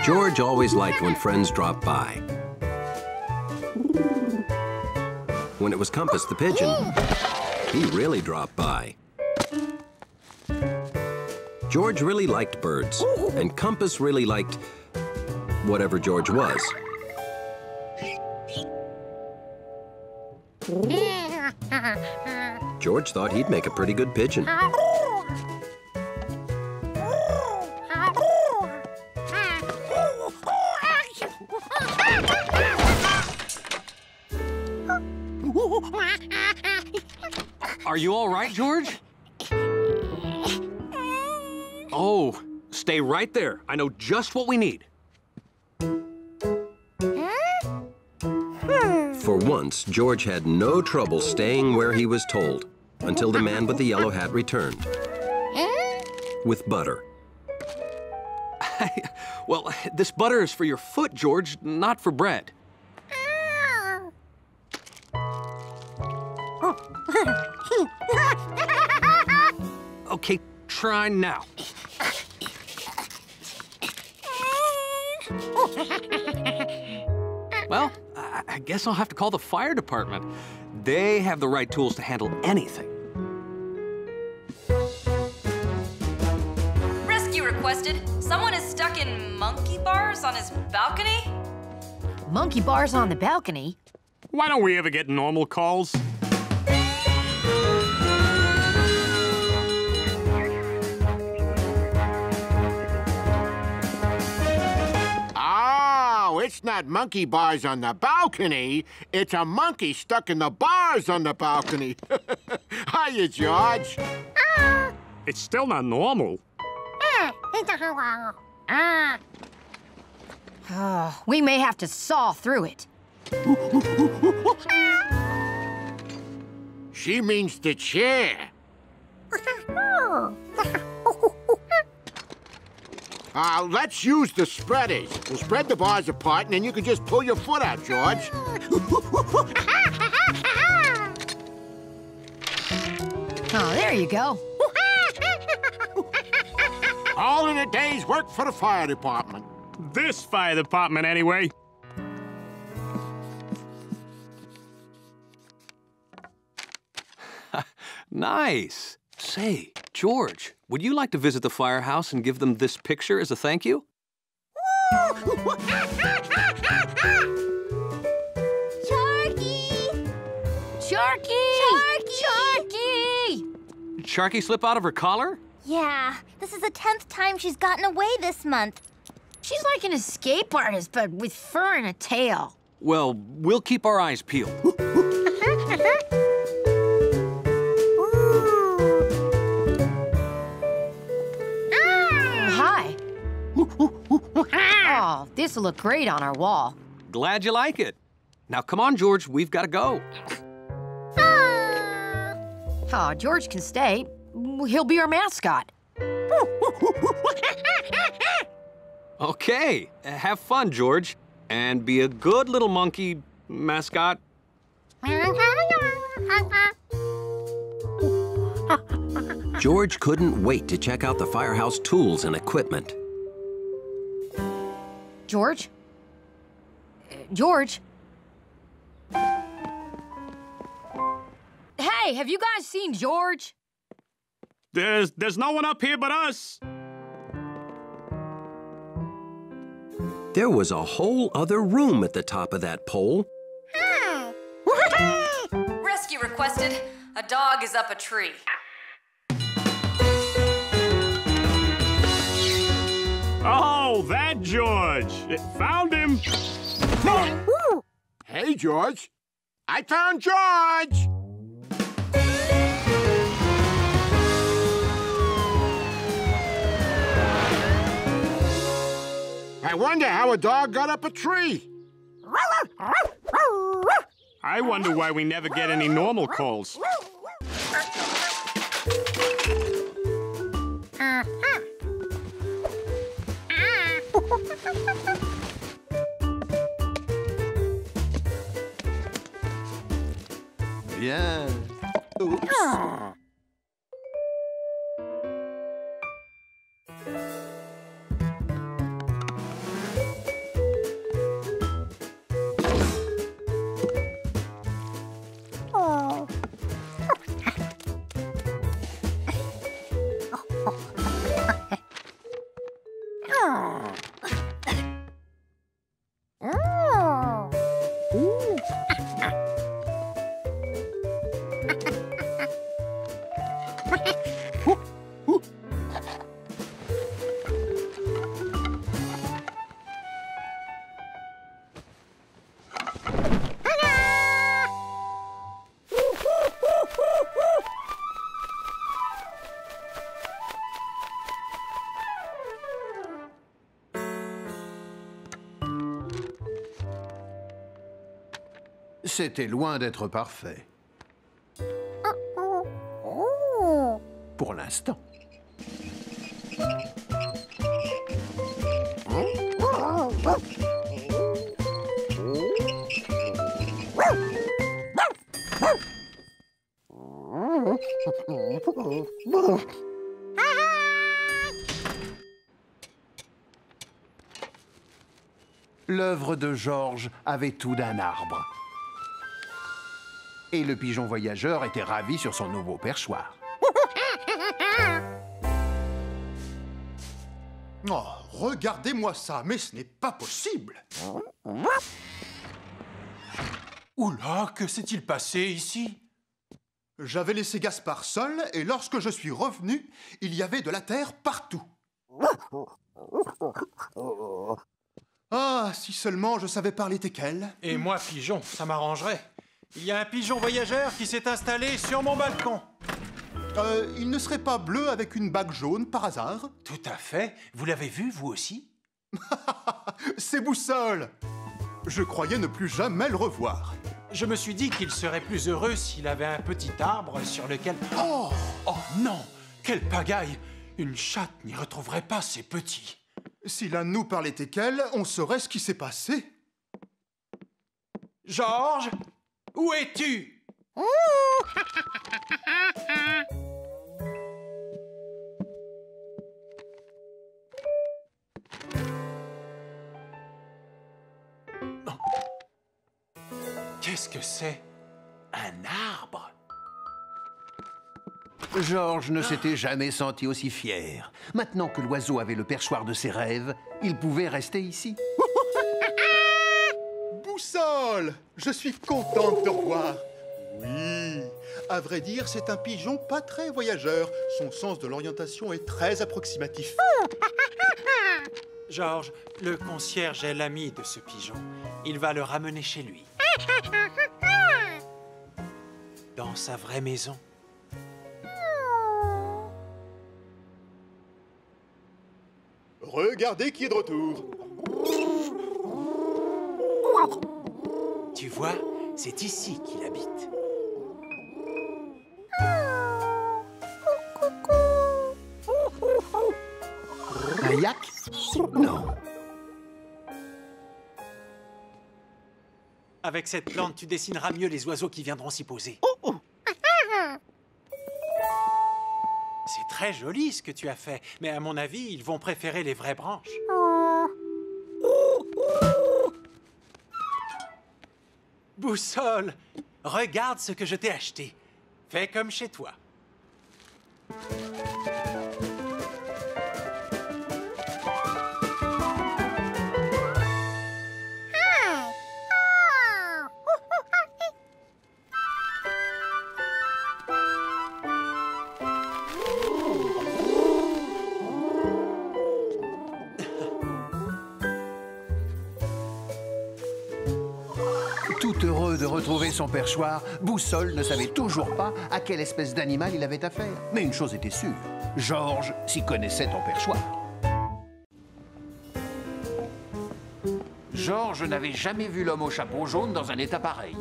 George always liked when friends dropped by. When it was Compass the pigeon, he really dropped by. George really liked birds, and Compass really liked whatever George was. George thought he'd make a pretty good pigeon. Are you all right, George? Oh, stay right there. I know just what we need. For once, George had no trouble staying where he was told until the man with the yellow hat returned with butter. Well, this butter is for your foot, George, not for bread. Okay, try now. Well, I guess I'll have to call the fire department. They have the right tools to handle anything. Rescue requested. Someone is stuck in monkey bars on his balcony. Monkey bars on the balcony? Why don't we ever get normal calls? It's not monkey bars on the balcony. It's a monkey stuck in the bars on the balcony. Hiya, George. It's still not normal. Oh, we may have to saw through it. She means the chair. Let's use the spreaders. We'll spread the bars apart, and then you can just pull your foot out, George. Oh, there you go. All in a day's work for the fire department. This fire department, anyway. Nice. Say, George, would you like to visit the firehouse and give them this picture as a thank you? Sharky! Sharky! Sharky! Sharky slip out of her collar? Yeah, this is the 10th time she's gotten away this month. She's like an escape artist, but with fur and a tail. Well, we'll keep our eyes peeled. Hi. Oh, this'll look great on our wall. Glad you like it. Now, come on, George, we've got to go. Oh, George can stay. He'll be our mascot. Okay, have fun, George. And be a good little monkey mascot. George couldn't wait to check out the firehouse tools and equipment. George? George? Hey, have you guys seen George? There's no one up here but us. There was a whole other room at the top of that pole. Rescue requested. A dog is up a tree. Oh, that George. Found him. Hey, George. I found George. I wonder how a dog got up a tree. I wonder why we never get any normal calls. Yeah. Oops. c'était loin d'être parfait. Pour l'instant. L'œuvre de George avait tout d'un arbre. Et le pigeon voyageur était ravi sur son nouveau perchoir. Oh, regardez-moi ça, mais ce n'est pas possible. Oula, que s'est-il passé ici? J'avais laissé Gaspard seul, et lorsque je suis revenu, il y avait de la terre partout. Ah, si seulement je savais parler teckel. Et moi, pigeon, ça m'arrangerait. Il y a un pigeon voyageur qui s'est installé sur mon balcon. Il ne serait pas bleu avec une bague jaune, par hasard? Tout à fait. Vous l'avez vu, vous aussi? C'est Boussole! Je croyais ne plus jamais le revoir. Je me suis dit qu'il serait plus heureux s'il avait un petit arbre sur lequel... Oh! Oh non! Quelle pagaille! Une chatte n'y retrouverait pas ses petits. Si l'un de nous parlait teckel, on saurait ce qui s'est passé. Georges, où es-tu? Qu'est-ce que c'est? Un arbre? Georges ne s'était jamais senti aussi fier. Maintenant que l'oiseau avait le perchoir de ses rêves, il pouvait rester ici. Boussole! Je suis content de te revoir. Oui, à vrai dire, c'est un pigeon pas très voyageur. Son sens de l'orientation est très approximatif. Georges, le concierge est l'ami de ce pigeon. Il va le ramener chez lui. Dans sa vraie maison. Regardez qui est de retour. Tu vois, c'est ici qu'il habite. Un yak? Non. Avec cette plante, tu dessineras mieux les oiseaux qui viendront s'y poser. C'est très joli ce que tu as fait, mais à mon avis, ils vont préférer les vraies branches. Boussole, regarde ce que je t'ai acheté. Fais comme chez toi. Tout heureux de retrouver son perchoir, Boussole ne savait toujours pas à quelle espèce d'animal il avait affaire. Mais une chose était sûre, Georges s'y connaissait en perchoir. Georges n'avait jamais vu l'homme au chapeau jaune dans un état pareil.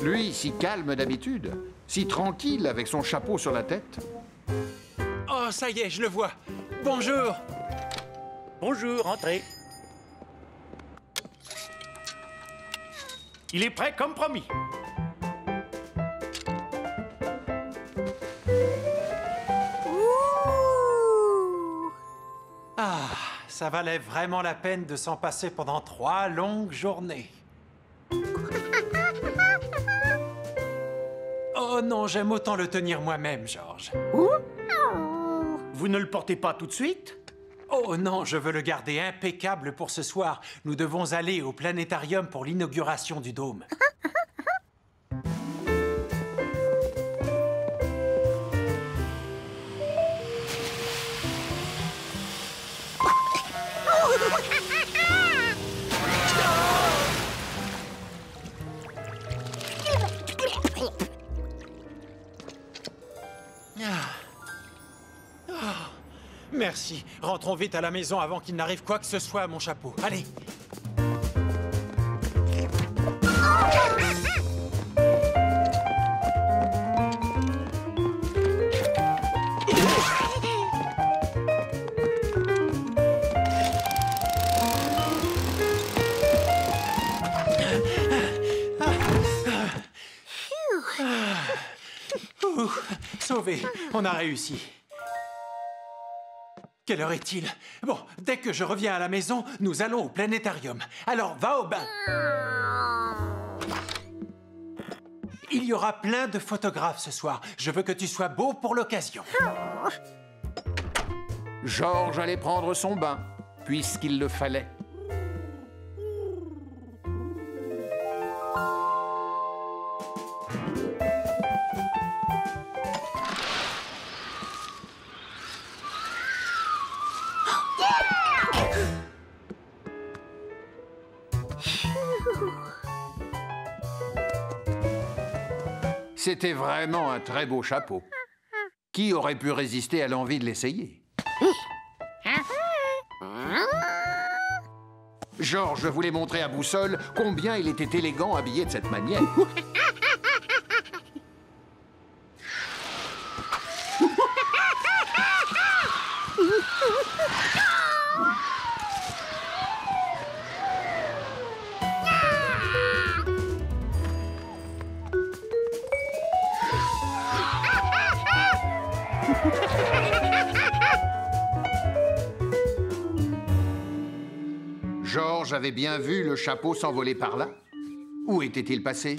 Lui, si calme d'habitude, si tranquille avec son chapeau sur la tête. Oh, ça y est, je le vois. Bonjour. Bonjour, entrez. Il est prêt comme promis. Ah, ça valait vraiment la peine de s'en passer pendant 3 longues journées. Oh non, j'aime autant le tenir moi-même, Georges. Vous ne le portez pas tout de suite? Oh non, je veux le garder impeccable pour ce soir. Nous devons aller au planétarium pour l'inauguration du dôme. Merci. Rentrons vite à la maison avant qu'il n'arrive quoi que ce soit à mon chapeau. Allez. Sauvé, on a réussi. Quelle heure est-il? Bon, dès que je reviens à la maison, nous allons au planétarium. Alors, va au bain. Il y aura plein de photographes ce soir. Je veux que tu sois beau pour l'occasion. George allait prendre son bain, puisqu'il le fallait. C'était vraiment un très beau chapeau. Qui aurait pu résister à l'envie de l'essayer? George voulait montrer à Boussole combien il était élégant habillé de cette manière. George avait bien vu le chapeau s'envoler par là. Où était-il passé?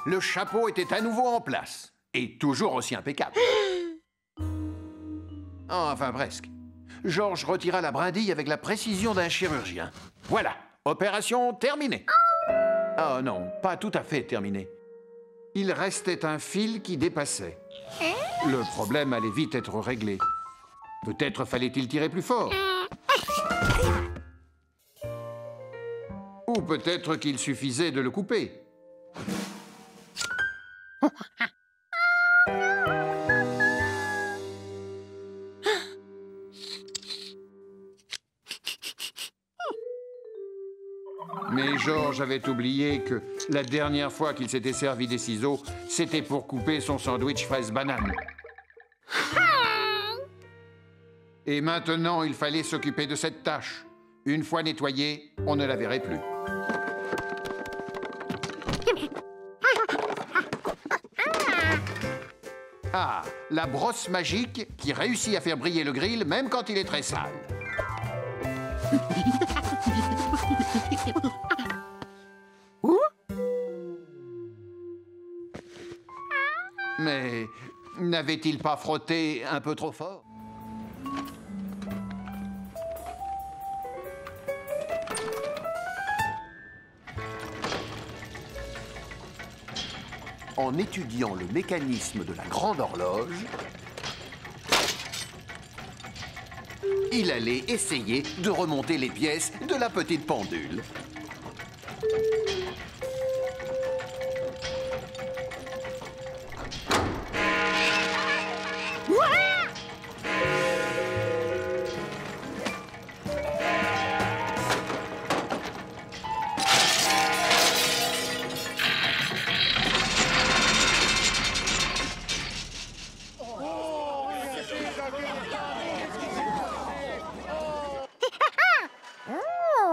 Le chapeau était à nouveau en place, et toujours aussi impeccable. Enfin, presque. George retira la brindille avec la précision d'un chirurgien. Voilà, opération terminée. Oh non, pas tout à fait terminée. Il restait un fil qui dépassait. Le problème allait vite être réglé. Peut-être fallait-il tirer plus fort. Ou peut-être qu'il suffisait de le couper. Mais George avait oublié que la dernière fois qu'il s'était servi des ciseaux, c'était pour couper son sandwich fraise-banane. Et maintenant, il fallait s'occuper de cette tâche. Une fois nettoyée, on ne la verrait plus. Ah, la brosse magique qui réussit à faire briller le grill même quand il est très sale. Mais n'avait-il pas frotté un peu trop fort? En étudiant le mécanisme de la grande horloge, il allait essayer de remonter les pièces de la petite pendule.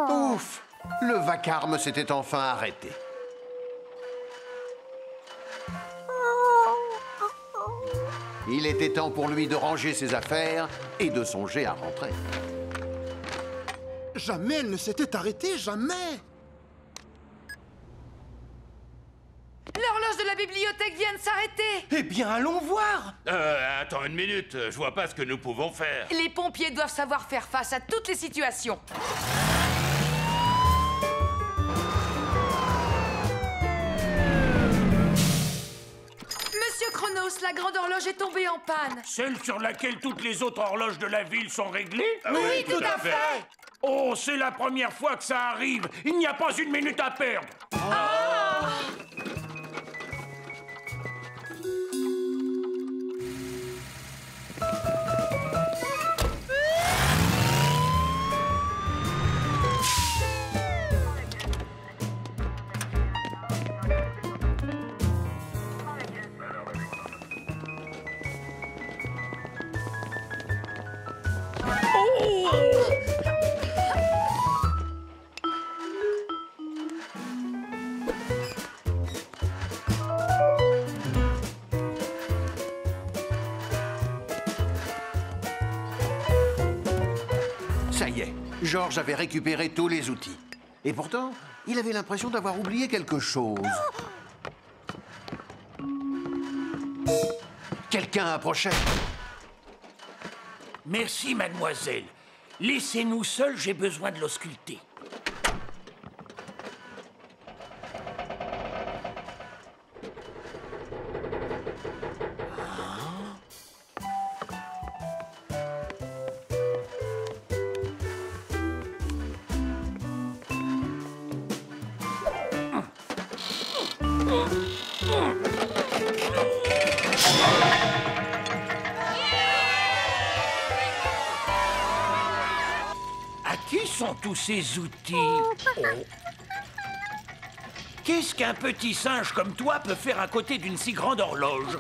Ouf! Le vacarme s'était enfin arrêté. Il était temps pour lui de ranger ses affaires et de songer à rentrer. Jamais elle ne s'était arrêtée, jamais! L'horloge de la bibliothèque vient de s'arrêter. Eh bien, allons voir! Attends une minute, je vois pas ce que nous pouvons faire. Les pompiers doivent savoir faire face à toutes les situations. Monsieur Chronos, la grande horloge est tombée en panne. Celle sur laquelle toutes les autres horloges de la ville sont réglées? Oui, tout à fait. Oh, c'est la première fois que ça arrive. Il n'y a pas une minute à perdre. George avait récupéré tous les outils. Et pourtant, il avait l'impression d'avoir oublié quelque chose. Quelqu'un approchait. Merci, mademoiselle. Laissez-nous seuls, j'ai besoin de l'ausculter. À qui sont tous ces outils? Oh. Qu'est-ce qu'un petit singe comme toi peut faire à côté d'une si grande horloge?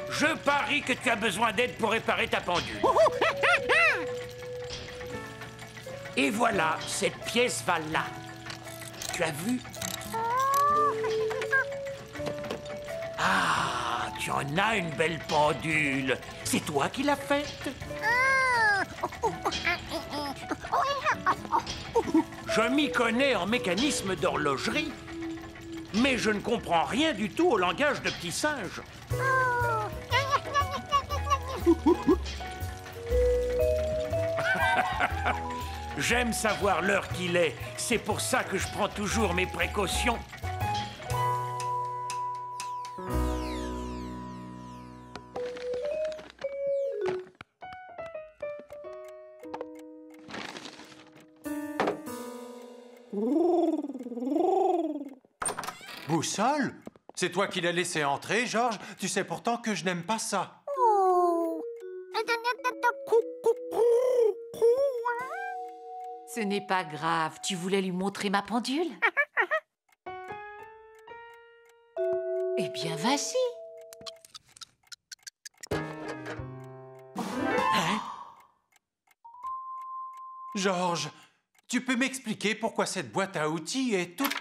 Je parie que tu as besoin d'aide pour réparer ta pendule. Et voilà, cette pièce va là. Tu as vu? Ah, tu en as une belle pendule. C'est toi qui l'as faite? Je m'y connais en mécanisme d'horlogerie, mais je ne comprends rien du tout au langage de petits singes. J'aime savoir l'heure qu'il est. C'est pour ça que je prends toujours mes précautions. Boussole? C'est toi qui l'as laissé entrer, George? Tu sais pourtant que je n'aime pas ça. Ce n'est pas grave, tu voulais lui montrer ma pendule? Eh bien, vas-y. Hein? George, tu peux m'expliquer pourquoi cette boîte à outils est toute...